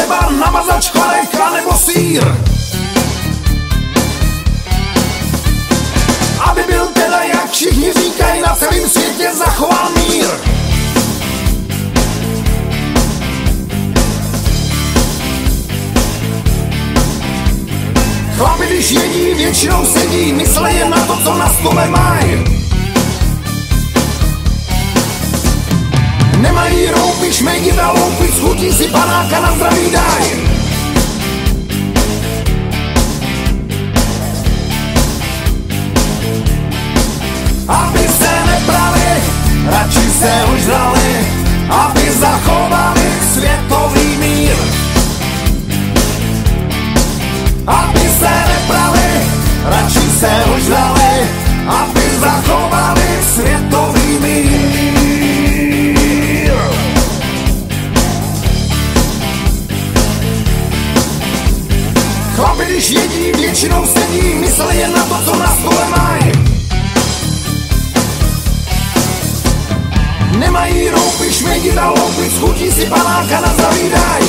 chleba, namazač chladek a nebo sýr. Aby byl teda, jak všichni říkají, na celém světě zachován mír. Chlapi, když jedí, většinou sedí, myslej jen na to, co na stole mají. Nemají roupy, šmejdit a loupit, schutí si panáka na zdraví daj. Aby se neprali, radši se už dali, aby zachovali světový mír. Aby se neprali, radši se už dali, aby zachovali světový mír. Chlapi, když jedí, většinou sedí, myslej jen na to, co na stole mají. Nemají roupy, šmejdit a loupit, schutí si panáka na zdraví daj.